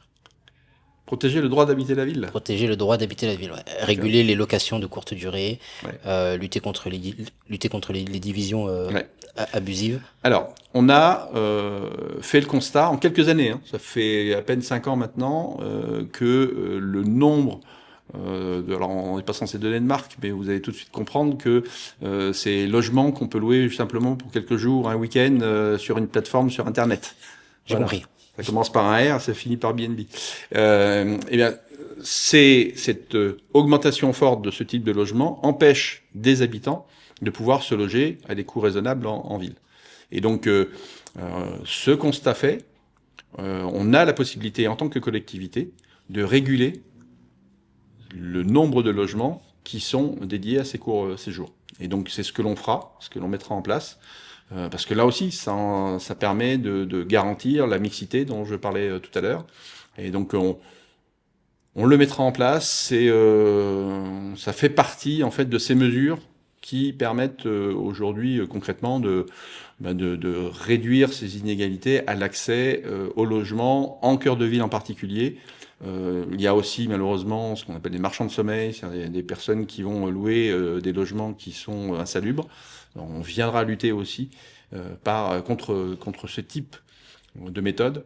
Protéger le droit d'habiter la ville. Protéger le droit d'habiter la ville, ouais. Réguler les locations de courte durée, ouais. Lutter contre les divisions abusives. Alors, on a fait le constat en quelques années, ça fait à peine 5 ans maintenant, que le nombre alors on n'est pas censé donner de marque, mais vous allez tout de suite comprendre que ces logements qu'on peut louer simplement pour quelques jours, un week-end, sur une plateforme sur Internet. J'ai compris. Ça commence par un R, ça finit par BNB. Eh bien, c'est cette augmentation forte de ce type de logement empêche des habitants de pouvoir se loger à des coûts raisonnables en ville. Et donc, ce constat fait, on a la possibilité, en tant que collectivité, de réguler le nombre de logements qui sont dédiés à ces courts séjours. Et donc, c'est ce que l'on fera, ce que l'on mettra en place. Parce que là aussi, ça permet de garantir la mixité dont je parlais tout à l'heure. Et donc, on le mettra en place. Et ça fait partie, en fait, de ces mesures qui permettent aujourd'hui, concrètement, de réduire ces inégalités à l'accès au logement, en cœur de ville en particulier. Il y a aussi, malheureusement, ce qu'on appelle des marchands de sommeil, c'est-à-dire des personnes qui vont louer des logements qui sont insalubres. On viendra lutter aussi contre ce type de méthode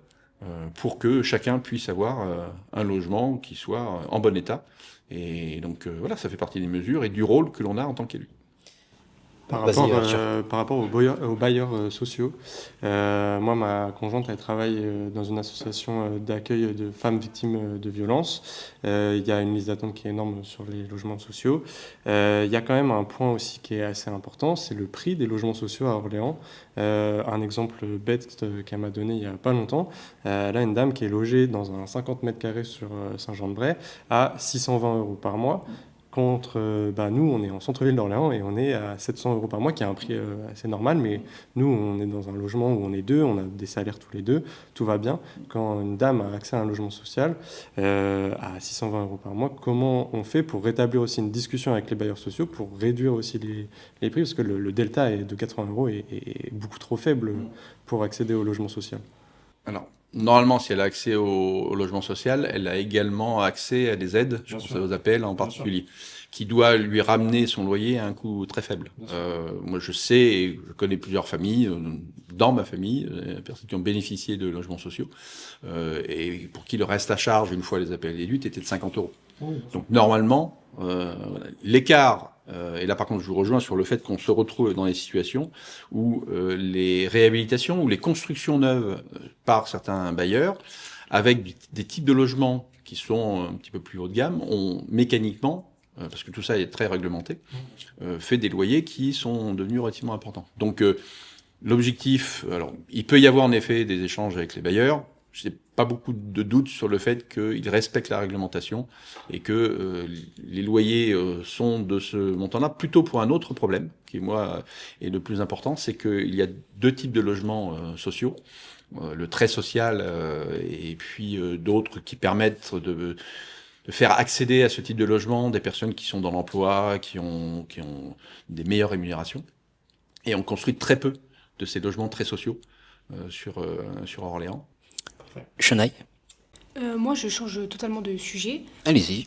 pour que chacun puisse avoir un logement qui soit en bon état. Et donc voilà, ça fait partie des mesures et du rôle que l'on a en tant qu'élu. Vas-y, Arthur. Par rapport aux bailleurs sociaux, moi, ma conjointe, elle travaille dans une association d'accueil de femmes victimes de violences. Il y a une liste d'attente qui est énorme sur les logements sociaux. Il y a quand même un point aussi qui est assez important, c'est le prix des logements sociaux à Orléans. Un exemple bête qu'elle m'a donné il n'y a pas longtemps, elle a une dame qui est logée dans un 50 mètres carrés sur Saint-Jean-de-Bray à 620 euros par mois. Contre, nous, on est en centre-ville d'Orléans et on est à 700 euros par mois, qui est un prix assez normal, mais nous, on est dans un logement où on est deux, on a des salaires tous les deux, tout va bien. Quand une dame a accès à un logement social à 620 euros par mois, comment on fait pour rétablir aussi une discussion avec les bailleurs sociaux pour réduire aussi les prix, parce que le delta est de 80 euros et est beaucoup trop faible pour accéder au logement social. Alors, normalement, si elle a accès au logement social, elle a également accès à des aides, je pense aux APL en particulier, qui doit lui ramener son loyer à un coût très faible. Moi, je sais, et je connais plusieurs familles, dans ma famille, personnes qui ont bénéficié de logements sociaux, et pour qui le reste à charge, une fois les APL déduites, était de 50 euros. Donc, normalement, l'écart, et là par contre je vous rejoins sur le fait qu'on se retrouve dans des situations où les réhabilitations ou les constructions neuves par certains bailleurs, avec des types de logements qui sont un petit peu plus haut de gamme, ont mécaniquement, parce que tout ça est très réglementé, fait des loyers qui sont devenus relativement importants. Donc l'objectif, alors il peut y avoir en effet des échanges avec les bailleurs. Je n'ai pas beaucoup de doutes sur le fait qu'ils respectent la réglementation et que les loyers sont de ce montant-là, plutôt pour un autre problème, qui moi est le plus important, c'est qu'il y a deux types de logements sociaux, le très social et puis d'autres qui permettent de faire accéder à ce type de logement des personnes qui sont dans l'emploi, qui ont des meilleures rémunérations. Et on construit très peu de ces logements très sociaux sur Orléans. Chenaille. Moi, je change totalement de sujet. Allez-y.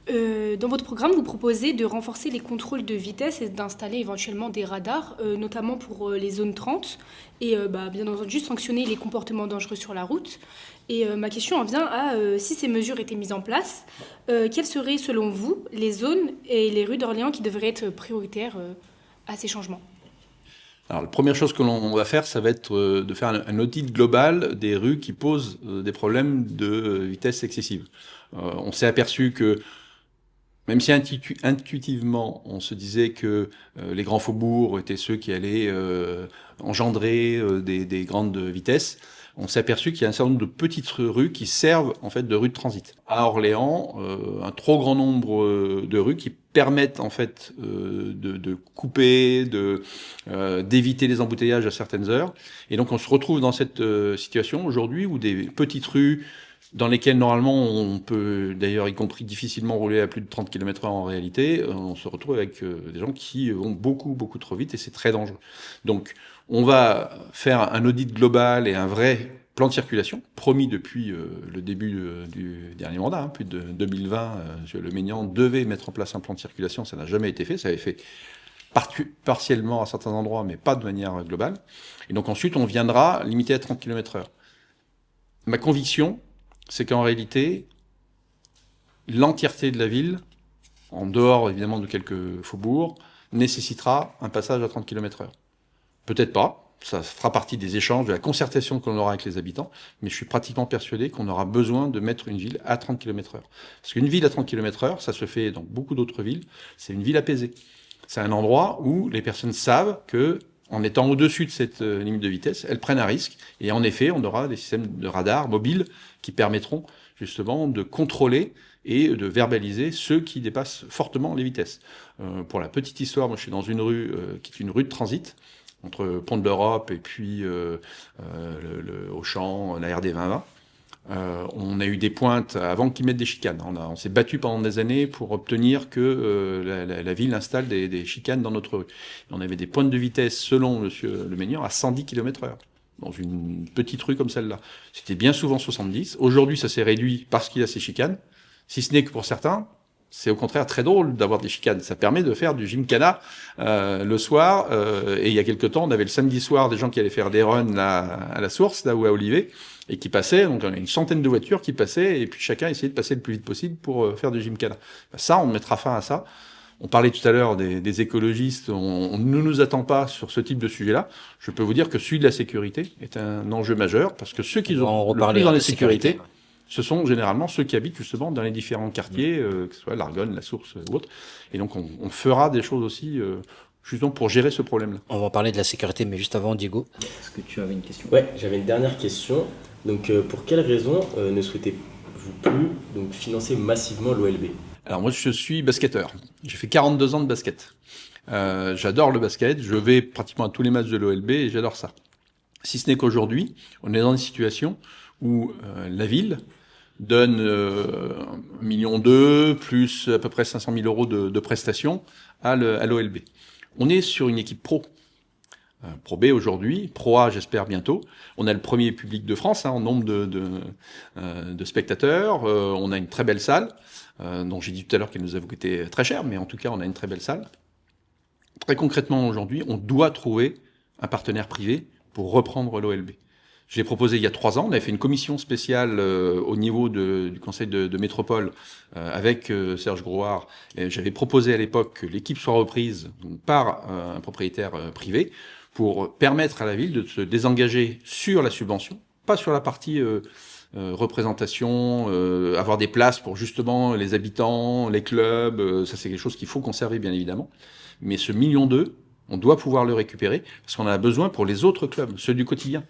Dans votre programme, vous proposez de renforcer les contrôles de vitesse et d'installer éventuellement des radars, notamment pour les zones 30, et bien entendu sanctionner les comportements dangereux sur la route. Et ma question en vient à si ces mesures étaient mises en place, quelles seraient selon vous les zones et les rues d'Orléans qui devraient être prioritaires à ces changements ? Alors, la première chose que l'on va faire, ça va être de faire un audit global des rues qui posent des problèmes de vitesse excessive. On s'est aperçu que, même si intuitivement, on se disait que les grands faubourgs étaient ceux qui allaient engendrer des grandes vitesses, on s'est aperçu qu'il y a un certain nombre de petites rues qui servent en fait de rues de transit. À Orléans, un trop grand nombre de rues qui permettent en fait de couper, d'éviter les embouteillages à certaines heures. Et donc on se retrouve dans cette situation aujourd'hui où des petites rues dans lesquelles normalement on peut d'ailleurs y compris difficilement rouler à plus de 30 km/h en réalité, on se retrouve avec des gens qui vont beaucoup trop vite et c'est très dangereux. Donc on va faire un audit global et un vrai plan de circulation, promis depuis le début du dernier mandat, plus de 2020, M. Le Maignan devait mettre en place un plan de circulation, ça n'a jamais été fait, ça avait fait partiellement à certains endroits, mais pas de manière globale. Et donc ensuite, on viendra limiter à 30 km/h. Ma conviction, c'est qu'en réalité, l'entièreté de la ville, en dehors évidemment de quelques faubourgs, nécessitera un passage à 30 km/h. Peut-être pas, ça fera partie des échanges, de la concertation qu'on aura avec les habitants, mais je suis pratiquement persuadé qu'on aura besoin de mettre une ville à 30 km/h. Parce qu'une ville à 30 km/h, ça se fait dans beaucoup d'autres villes, c'est une ville apaisée. C'est un endroit où les personnes savent que, en étant au-dessus de cette limite de vitesse, elles prennent un risque. Et en effet, on aura des systèmes de radars mobiles qui permettront justement de contrôler et de verbaliser ceux qui dépassent fortement les vitesses. Pour la petite histoire, moi je suis dans une rue qui est une rue de transit, entre Pont de l'Europe et puis le Auchan, la RD 2020. On a eu des pointes avant qu'ils mettent des chicanes. On s'est battu pendant des années pour obtenir que la ville installe des chicanes dans notre rue. On avait des pointes de vitesse, selon M. Le Maignan, à 110 km/h, dans une petite rue comme celle-là. C'était bien souvent 70. Aujourd'hui, ça s'est réduit parce qu'il y a ces chicanes, si ce n'est que pour certains, c'est au contraire très drôle d'avoir des chicanes. Ça permet de faire du gymkhana le soir. Et il y a quelque temps, on avait le samedi soir des gens qui allaient faire des runs à la source, là ou à Olivet, et qui passaient. Donc on a une centaine de voitures qui passaient, et puis chacun essayait de passer le plus vite possible pour faire du gymkhana. Ça, on mettra fin à ça. On parlait tout à l'heure des écologistes, on ne nous attend pas sur ce type de sujet-là. Je peux vous dire que celui de la sécurité est un enjeu majeur, parce que ceux qui ont le plus dans la sécurité, ce sont généralement ceux qui habitent justement dans les différents quartiers, que ce soit l'Argonne, la Source ou autre. Et donc on fera des choses aussi justement pour gérer ce problème-là. On va parler de la sécurité, mais juste avant, Diego. Est-ce que tu avais une question? Ouais, j'avais une dernière question. Donc, pour quelles raisons ne souhaitez-vous plus donc, financer massivement l'OLB? Alors moi, je suis basketteur. J'ai fait 42 ans de basket. J'adore le basket. Je vais pratiquement à tous les matchs de l'OLB et j'adore ça. Si ce n'est qu'aujourd'hui, on est dans une situation où la ville donne 1,2 million plus à peu près 500 000 euros de prestations à l'OLB. On est sur une équipe pro. Pro B aujourd'hui, Pro A j'espère bientôt. On a le premier public de France en nombre de spectateurs. On a une très belle salle, dont j'ai dit tout à l'heure qu'elle nous a coûté très cher, mais en tout cas on a une très belle salle. Très concrètement aujourd'hui, on doit trouver un partenaire privé pour reprendre l'OLB. Je l'ai proposé il y a 3 ans. On avait fait une commission spéciale au niveau du conseil de métropole avec Serge Grouard. J'avais proposé à l'époque que l'équipe soit reprise par un propriétaire privé pour permettre à la ville de se désengager sur la subvention, pas sur la partie représentation, avoir des places pour justement les habitants, les clubs. Ça, c'est quelque chose qu'il faut conserver, bien évidemment. Mais ce 1,2 million, on doit pouvoir le récupérer parce qu'on en a besoin pour les autres clubs, ceux du quotidien.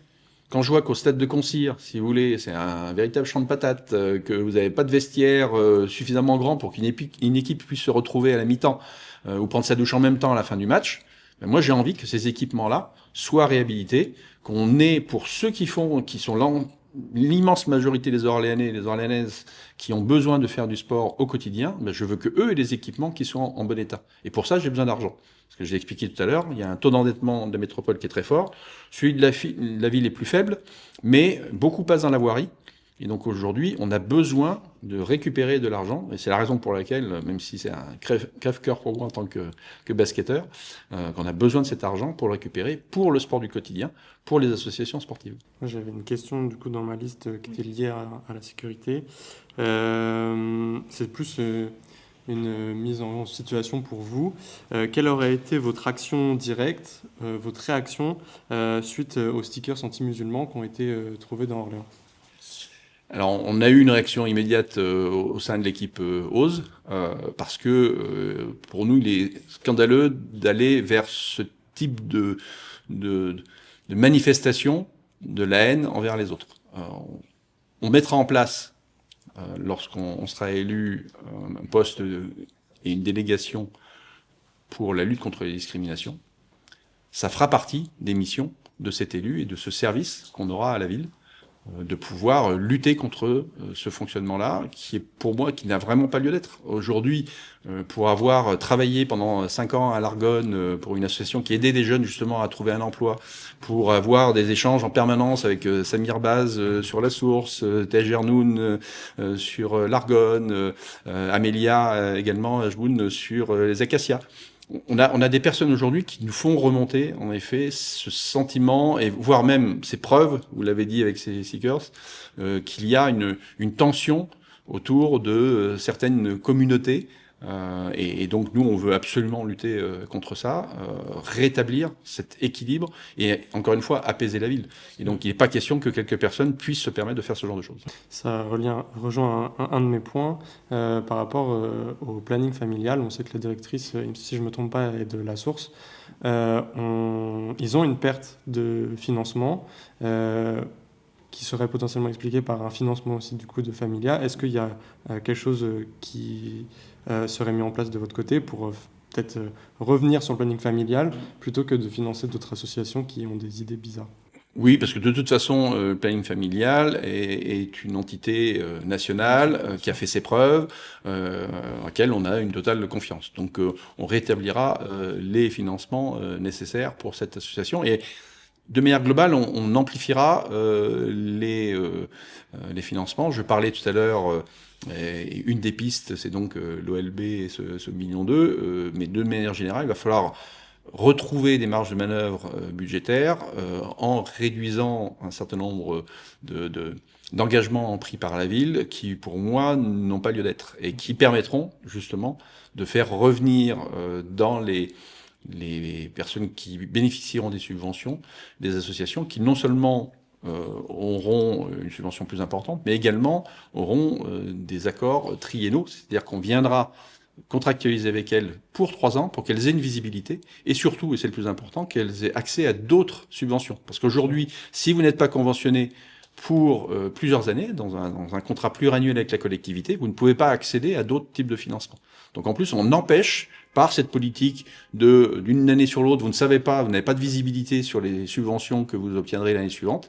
Quand je vois qu'au stade de Concyre, si vous voulez, c'est un véritable champ de patates, que vous n'avez pas de vestiaire suffisamment grand pour qu'une équipe puisse se retrouver à la mi-temps ou prendre sa douche en même temps à la fin du match, ben moi j'ai envie que ces équipements-là soient réhabilités, qu'on ait pour ceux qui sont l'immense majorité des Orléanais et des Orléanaises qui ont besoin de faire du sport au quotidien, ben je veux que eux aient des équipements qui sont en bon état. Et pour ça, j'ai besoin d'argent. Parce que je l'ai expliqué tout à l'heure, il y a un taux d'endettement de la métropole qui est très fort. Celui de la ville est plus faible, mais beaucoup passe dans la voirie. Et donc aujourd'hui, on a besoin de récupérer de l'argent. Et c'est la raison pour laquelle, même si c'est un crève-cœur pour moi en tant que basketteur, qu'on a besoin de cet argent pour le récupérer pour le sport du quotidien, pour les associations sportives. Moi, j'avais une question du coup dans ma liste qui était liée à la sécurité. C'est plus une mise en situation pour vous. Quelle aurait été votre action directe, votre réaction suite aux stickers anti-musulmans qui ont été trouvés dans Orléans? Alors, on a eu une réaction immédiate au sein de l'équipe OSE, parce que pour nous, il est scandaleux d'aller vers ce type de manifestation de la haine envers les autres. On mettra en place, lorsqu'on sera élu, un poste et une délégation pour la lutte contre les discriminations. Ça fera partie des missions de cet élu et de ce service qu'on aura à la ville, de pouvoir lutter contre ce fonctionnement-là, qui est pour moi, qui n'a vraiment pas lieu d'être. Aujourd'hui, pour avoir travaillé pendant 5 ans à l'Argonne pour une association qui aidait des jeunes justement à trouver un emploi, pour avoir des échanges en permanence avec Samir Baz sur la Source, Tej Ernoun sur l'Argonne, Amélia également Ajboun sur les Acacias. On a des personnes aujourd'hui qui nous font remonter, en effet, ce sentiment, et voire même ces preuves, vous l'avez dit avec ces stickers, qu'il y a une tension autour de certaines communautés. Et donc nous, on veut absolument lutter contre ça, rétablir cet équilibre et, encore une fois, apaiser la ville. Et donc il n'est pas question que quelques personnes puissent se permettre de faire ce genre de choses. Ça rejoint un de mes points par rapport au planning familial. On sait que la directrice, si je ne me trompe pas, est de la Source. Ils ont une perte de financement qui serait potentiellement expliquée par un financement aussi du coup de Familia. Est-ce qu'il y a quelque chose qui serait mis en place de votre côté pour peut-être revenir sur le planning familial plutôt que de financer d'autres associations qui ont des idées bizarres? Oui, parce que de toute façon, le planning familial est une entité nationale qui a fait ses preuves, à laquelle on a une totale confiance. Donc on rétablira les financements nécessaires pour cette association. Et de manière globale, on amplifiera les financements. Je parlais tout à l'heure, une des pistes, c'est donc l'OLB et ce 1,2 million, mais de manière générale, il va falloir retrouver des marges de manœuvre budgétaires en réduisant un certain nombre d'engagements pris par la ville qui, pour moi, n'ont pas lieu d'être et qui permettront justement de faire revenir dans les personnes qui bénéficieront des subventions, des associations qui non seulement auront une subvention plus importante, mais également auront des accords triennaux, c'est-à-dire qu'on viendra contractualiser avec elles pour 3 ans, pour qu'elles aient une visibilité, et surtout, et c'est le plus important, qu'elles aient accès à d'autres subventions. Parce qu'aujourd'hui, si vous n'êtes pas conventionné pour plusieurs années, dans un contrat pluriannuel avec la collectivité, vous ne pouvez pas accéder à d'autres types de financement. Donc en plus, on empêche, par cette politique d'une année sur l'autre, vous ne savez pas, vous n'avez pas de visibilité sur les subventions que vous obtiendrez l'année suivante,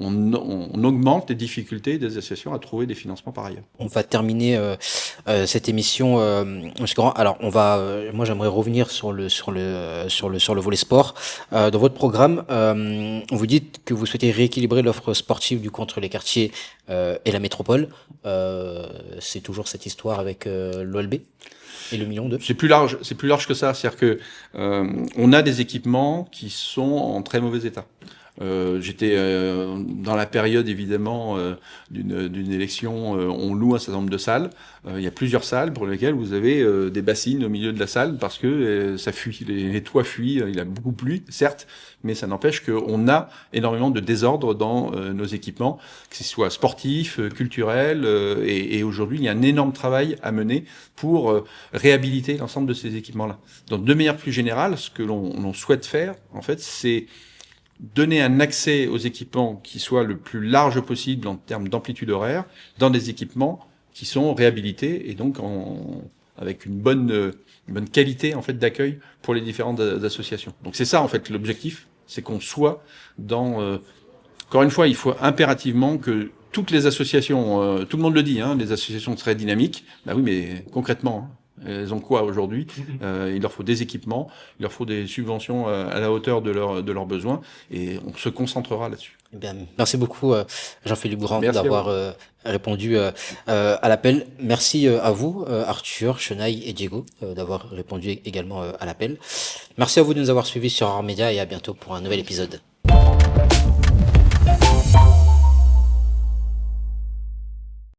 on augmente les difficultés des associations à trouver des financements par ailleurs. On va terminer cette émission. Alors, moi, j'aimerais revenir sur le volet sport. Dans votre programme, vous dites que vous souhaitez rééquilibrer l'offre sportive du contre les quartiers et la métropole. C'est toujours cette histoire avec l'OLB et le million 2. C'est plus large que ça. C'est-à-dire que on a des équipements qui sont en très mauvais état. J'étais dans la période évidemment d'une élection, on loue un certain nombre de salles. Il y a plusieurs salles pour lesquelles vous avez des bassines au milieu de la salle parce que ça fuit, les toits fuient. Il a beaucoup plu, certes, mais ça n'empêche qu'on a énormément de désordre dans nos équipements, que ce soit sportifs, culturels, et aujourd'hui il y a un énorme travail à mener pour réhabiliter l'ensemble de ces équipements-là. Donc de manière plus générale, ce que l'on souhaite faire, en fait, c'est donner un accès aux équipements qui soit le plus large possible en termes d'amplitude horaire, dans des équipements qui sont réhabilités et donc avec une bonne qualité en fait d'accueil pour les différentes associations. Donc c'est ça en fait l'objectif, c'est qu'on soit dans. Encore une fois, il faut impérativement que toutes les associations, tout le monde le dit, les associations seraient dynamiques. Bah oui, mais concrètement. Elles ont quoi aujourd'hui? Il leur faut des équipements, il leur faut des subventions à la hauteur de leurs besoins, et on se concentrera là-dessus. Eh bien, merci beaucoup Jean-Philippe Grand Merci d'avoir répondu à l'appel. Merci à vous Arthur, Chenaille et Diego d'avoir répondu également à l'appel. Merci à vous de nous avoir suivis sur Art Média et à bientôt pour un nouvel épisode.